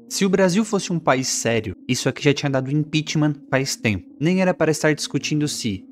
Se o Brasil fosse um país sério, isso aqui já tinha dado impeachment faz tempo. Nem era para estar discutindo se,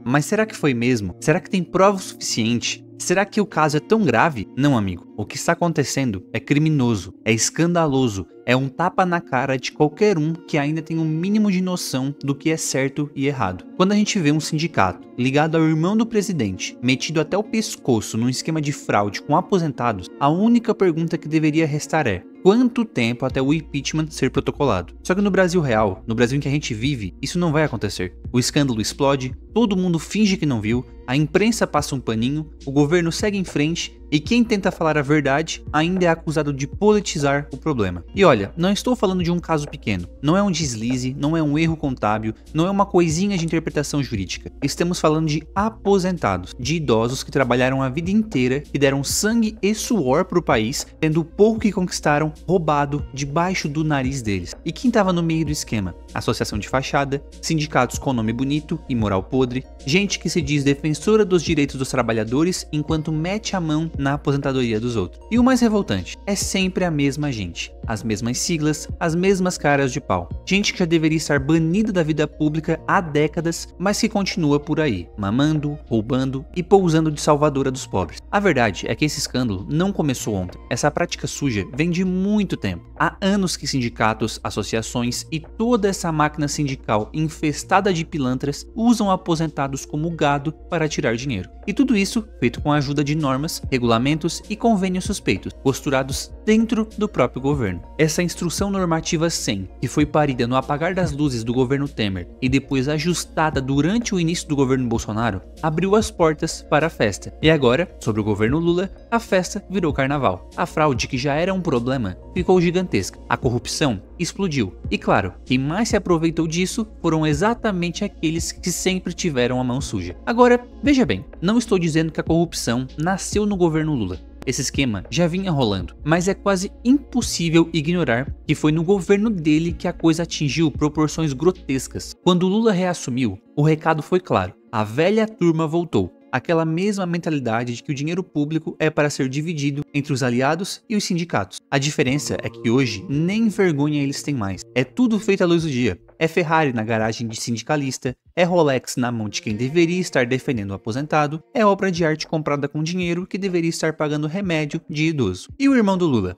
mas será que foi mesmo? Será que tem prova o suficiente? Será que o caso é tão grave? Não, amigo. O que está acontecendo é criminoso, é escandaloso, é um tapa na cara de qualquer um que ainda tem um mínimo de noção do que é certo e errado. Quando a gente vê um sindicato ligado ao irmão do presidente, metido até o pescoço num esquema de fraude com aposentados, a única pergunta que deveria restar é: quanto tempo até o impeachment ser protocolado? Só que no Brasil real, no Brasil em que a gente vive, isso não vai acontecer. O escândalo explode, todo mundo finge que não viu, a imprensa passa um paninho, o governo segue em frente e quem tenta falar a verdade ainda é acusado de politizar o problema. E olha, não estou falando de um caso pequeno, não é um deslize, não é um erro contábil, não é uma coisinha de interpretação jurídica. Estamos falando de aposentados, de idosos que trabalharam a vida inteira, que deram sangue e suor para o país, tendo o pouco que conquistaram roubado debaixo do nariz deles. E quem estava no meio do esquema? Associação de fachada, sindicatos com nome bonito e moral podre, gente que se diz defensora dos direitos dos trabalhadores enquanto mete a mão na aposentadoria dos outros. E o mais revoltante, é sempre a mesma gente, as mesmas siglas, as mesmas caras de pau. Gente que já deveria estar banida da vida pública há décadas, mas que continua por aí, mamando, roubando e pousando de salvadora dos pobres. A verdade é que esse escândalo não começou ontem. Essa prática suja vem de muito tempo. Há anos que sindicatos, associações e toda essa máquina sindical infestada de pilantras usam aposentados como gado para tirar dinheiro. E tudo isso feito com a ajuda de normas, regulamentos e convênios suspeitos, costurados dentro do próprio governo. Essa instrução normativa 100, que foi parida no apagar das luzes do governo Temer e depois ajustada durante o início do governo Bolsonaro, abriu as portas para a festa. E agora, sobre o governo Lula, a festa virou carnaval. A fraude, que já era um problema, ficou gigantesca. A corrupção explodiu. E claro, quem mais se aproveitou disso foram exatamente aqueles que sempre tiveram a mão suja. Agora, veja bem, não estou dizendo que a corrupção nasceu no governo Lula. Esse esquema já vinha rolando, mas é quase impossível ignorar que foi no governo dele que a coisa atingiu proporções grotescas. Quando Lula reassumiu, o recado foi claro: a velha turma voltou. Aquela mesma mentalidade de que o dinheiro público é para ser dividido entre os aliados e os sindicatos. A diferença é que hoje nem vergonha eles têm mais. É tudo feito à luz do dia. É Ferrari na garagem de sindicalista, é Rolex na mão de quem deveria estar defendendo o aposentado, é obra de arte comprada com dinheiro que deveria estar pagando remédio de idoso. E o irmão do Lula?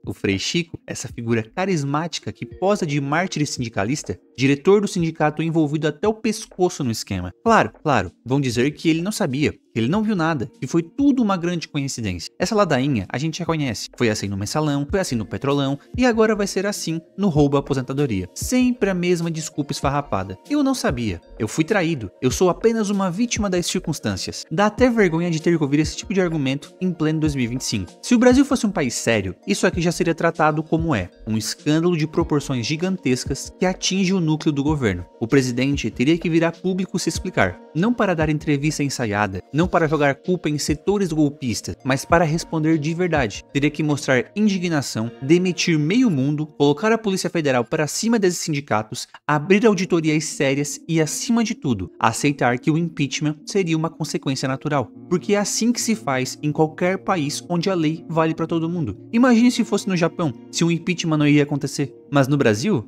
O Frei Chico, essa figura carismática que posa de mártir sindicalista, diretor do sindicato envolvido até o pescoço no esquema. Claro, vão dizer que ele não sabia, que ele não viu nada, que foi tudo uma grande coincidência. Essa ladainha a gente já conhece. Foi assim no mensalão, foi assim no petrolão e agora vai ser assim no roubo à aposentadoria. Sempre a mesma desculpa esfarrapada. Eu não sabia, eu fui traído, eu sou apenas uma vítima das circunstâncias. Dá até vergonha de ter que ouvir esse tipo de argumento em pleno 2025. Se o Brasil fosse um país sério, isso aqui já seria tratado como um escândalo de proporções gigantescas que atinge o núcleo do governo. O presidente teria que vir a público se explicar, não para dar entrevista ensaiada, não para jogar culpa em setores golpistas, mas para responder de verdade. Teria que mostrar indignação, demitir meio mundo, colocar a Polícia Federal para cima desses sindicatos, abrir auditorias sérias e, acima de tudo, aceitar que o impeachment seria uma consequência natural. Porque é assim que se faz em qualquer país onde a lei vale para todo mundo. Imagine se fosse no Japão, se um impeachment não iria acontecer. Mas no Brasil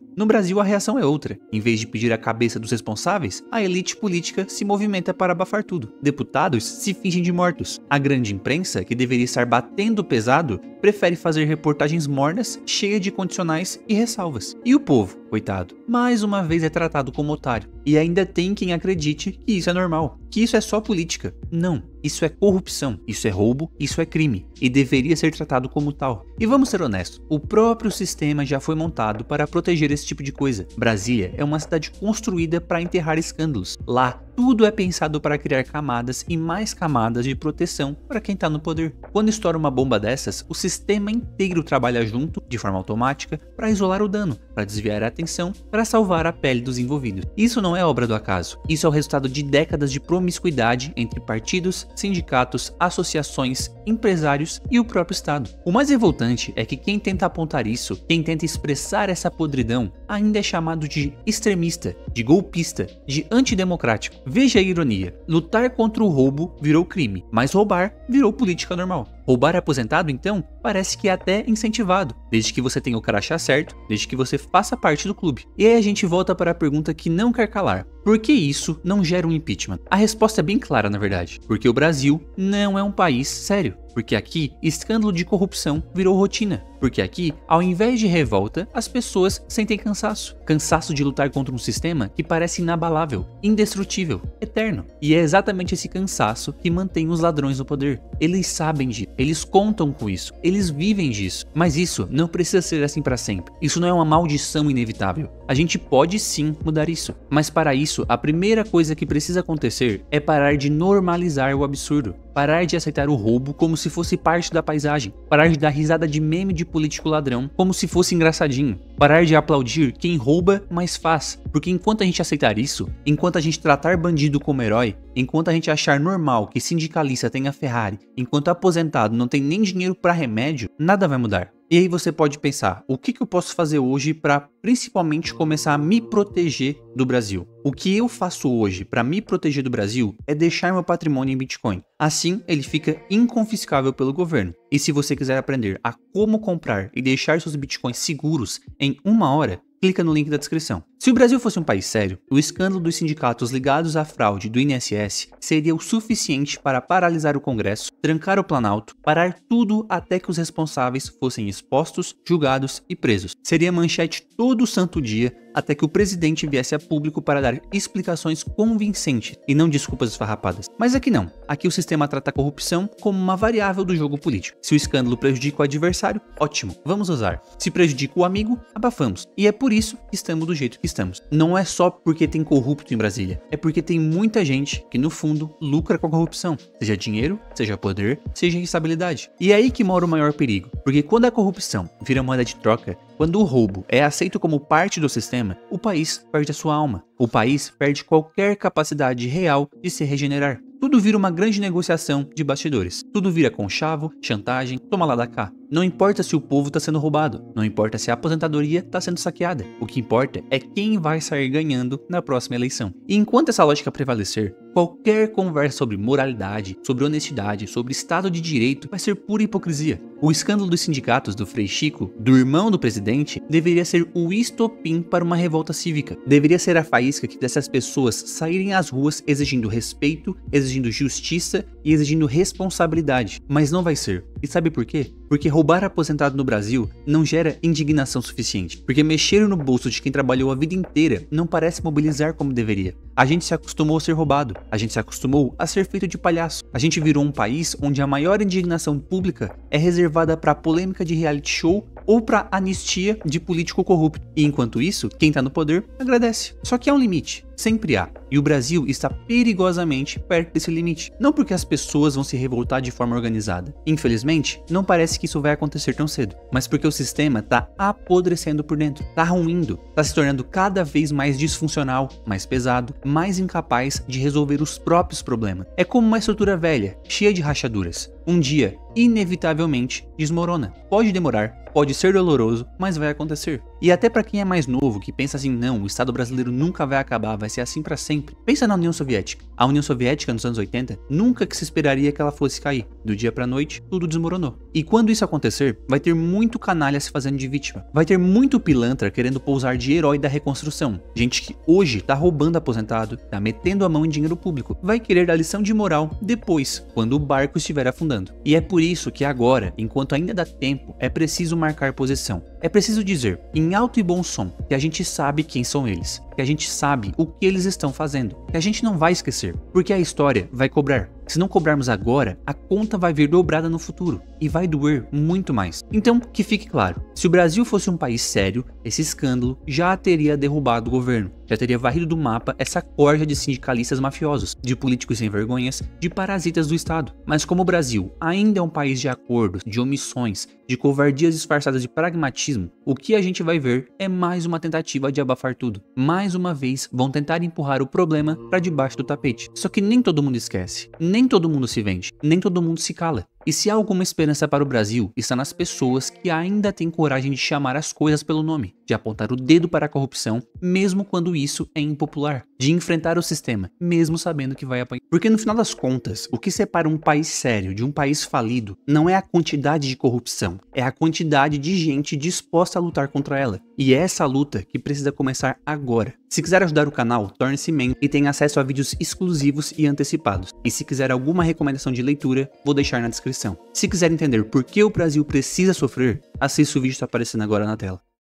a reação é outra. Em vez de pedir a cabeça dos responsáveis, a elite política se movimenta para abafar tudo. Deputados se fingem de mortos. A grande imprensa, que deveria estar batendo pesado, prefere fazer reportagens mornas, cheias de condicionais e ressalvas. E o povo, coitado, mais uma vez é tratado como otário. E ainda tem quem acredite que isso é normal, que isso é só política. Não, isso é corrupção, isso é roubo, isso é crime, e deveria ser tratado como tal. E vamos ser honestos, o próprio sistema já foi montado para proteger esse tipo de coisa. Brasília é uma cidade construída para enterrar escândalos. Lá, tudo é pensado para criar camadas e mais camadas de proteção para quem está no poder. Quando estoura uma bomba dessas, o sistema inteiro trabalha junto, de forma automática, para isolar o dano, para desviar a atenção, para salvar a pele dos envolvidos. Isso não é obra do acaso. Isso é o resultado de décadas de promiscuidade entre partidos, sindicatos, associações, empresários e o próprio Estado. O mais revoltante é que quem tenta apontar isso, quem tenta expressar essa podridão, ainda é chamado de extremista, de golpista, de antidemocrático. Veja a ironia. Lutar contra o roubo virou crime, mas roubar virou política normal. Roubar aposentado, então, parece que é até incentivado, desde que você tenha o crachá certo, desde que você faça parte do clube. E aí a gente volta para a pergunta que não quer calar. Por que isso não gera um impeachment? A resposta é bem clara, na verdade. Porque o Brasil não é um país sério. Porque aqui, escândalo de corrupção virou rotina. Porque aqui, ao invés de revolta, as pessoas sentem cansaço. Cansaço de lutar contra um sistema que parece inabalável, indestrutível, eterno. E é exatamente esse cansaço que mantém os ladrões no poder. Eles sabem disso, eles contam com isso, eles vivem disso. Mas isso não precisa ser assim para sempre. Isso não é uma maldição inevitável. A gente pode sim mudar isso. Mas para isso, a primeira coisa que precisa acontecer é parar de normalizar o absurdo. Parar de aceitar o roubo como se fosse parte da paisagem. Parar de dar risada de meme de político ladrão como se fosse engraçadinho. Parar de aplaudir quem rouba, mas faz. Porque enquanto a gente aceitar isso, enquanto a gente tratar bandido como herói, enquanto a gente achar normal que sindicalista tenha Ferrari, enquanto aposentado não tem nem dinheiro para remédio, nada vai mudar. E aí você pode pensar, o que eu posso fazer hoje para principalmente começar a me proteger do Brasil? O que eu faço hoje para me proteger do Brasil é deixar meu patrimônio em Bitcoin. Assim, ele fica inconfiscável pelo governo. E se você quiser aprender a como comprar e deixar seus Bitcoins seguros em 1 hora, clica no link da descrição. Se o Brasil fosse um país sério, o escândalo dos sindicatos ligados à fraude do INSS seria o suficiente para paralisar o Congresso, trancar o Planalto, parar tudo até que os responsáveis fossem expostos, julgados e presos. Seria manchete todo santo dia até que o presidente viesse a público para dar explicações convincentes e não desculpas esfarrapadas. Mas aqui não. Aqui o sistema trata a corrupção como uma variável do jogo político. Se o escândalo prejudica o adversário, ótimo, vamos usar. Se prejudica o amigo, abafamos. E é por isso que estamos do jeito que estamos. Não é só porque tem corrupto em Brasília, é porque tem muita gente que no fundo lucra com a corrupção, seja dinheiro, seja poder, seja instabilidade. E é aí que mora o maior perigo, porque quando a corrupção vira moeda de troca, quando o roubo é aceito como parte do sistema, o país perde a sua alma. O país perde qualquer capacidade real de se regenerar. Tudo vira uma grande negociação de bastidores. Tudo vira conchavo, chantagem, toma lá da cá. Não importa se o povo está sendo roubado, não importa se a aposentadoria está sendo saqueada. O que importa é quem vai sair ganhando na próxima eleição. E enquanto essa lógica prevalecer, qualquer conversa sobre moralidade, sobre honestidade, sobre Estado de Direito vai ser pura hipocrisia. O escândalo dos sindicatos do Frei Chico, do irmão do presidente, deveria ser o estopim para uma revolta cívica. Deveria ser a faísca que fizesse as pessoas saírem às ruas exigindo respeito, exigindo justiça e exigindo responsabilidade. Mas não vai ser. E sabe por quê? Porque roubar aposentado no Brasil não gera indignação suficiente. Porque mexer no bolso de quem trabalhou a vida inteira não parece mobilizar como deveria. A gente se acostumou a ser roubado. A gente se acostumou a ser feito de palhaço. A gente virou um país onde a maior indignação pública é reservada para polêmica de reality show ou para anistia de político corrupto. E enquanto isso, quem tá no poder agradece. Só que há um limite. Sempre há. E o Brasil está perigosamente perto desse limite. Não porque as pessoas vão se revoltar de forma organizada. Infelizmente, não parece que isso vai acontecer tão cedo. Mas porque o sistema tá apodrecendo por dentro. Tá ruindo. Tá se tornando cada vez mais disfuncional, mais pesado, mais incapaz de resolver os próprios problemas. É como uma estrutura velha, cheia de rachaduras. Um dia, inevitavelmente, desmorona. Pode demorar, pode ser doloroso, mas vai acontecer. E até para quem é mais novo, que pensa assim, não, o Estado brasileiro nunca vai acabar, vai ser assim para sempre. Pensa na União Soviética. A União Soviética, nos anos 80, nunca que se esperaria que ela fosse cair. Do dia pra noite, tudo desmoronou. E quando isso acontecer, vai ter muito canalha se fazendo de vítima. Vai ter muito pilantra querendo pousar de herói da reconstrução. Gente que hoje tá roubando aposentado, tá metendo a mão em dinheiro público. Vai querer dar lição de moral depois, quando o barco estiver afundando. E é por isso que agora, enquanto ainda dá tempo, é preciso marcar posição. É preciso dizer, em alto e bom som, que a gente sabe quem são eles, que a gente sabe o que eles estão fazendo, que a gente não vai esquecer, porque a história vai cobrar. Se não cobrarmos agora, a conta vai vir dobrada no futuro e vai doer muito mais. Então, que fique claro, se o Brasil fosse um país sério, esse escândalo já teria derrubado o governo, já teria varrido do mapa essa corja de sindicalistas mafiosos, de políticos sem vergonhas, de parasitas do Estado. Mas como o Brasil ainda é um país de acordos, de omissões, de covardias disfarçadas de pragmatismo, o que a gente vai ver é mais uma tentativa de abafar tudo. Mais uma vez, vão tentar empurrar o problema para debaixo do tapete. Só que nem todo mundo esquece, nem todo mundo se vende, nem todo mundo se cala. E se há alguma esperança para o Brasil, está nas pessoas que ainda têm coragem de chamar as coisas pelo nome, de apontar o dedo para a corrupção, mesmo quando isso é impopular, de enfrentar o sistema, mesmo sabendo que vai apanhar. Porque no final das contas, o que separa um país sério de um país falido não é a quantidade de corrupção, é a quantidade de gente disposta a lutar contra ela. E é essa luta que precisa começar agora. Se quiser ajudar o canal, torne-se membro e tenha acesso a vídeos exclusivos e antecipados. E se quiser alguma recomendação de leitura, vou deixar na descrição. Se quiser entender por que o Brasil precisa sofrer, assista o vídeo que está aparecendo agora na tela.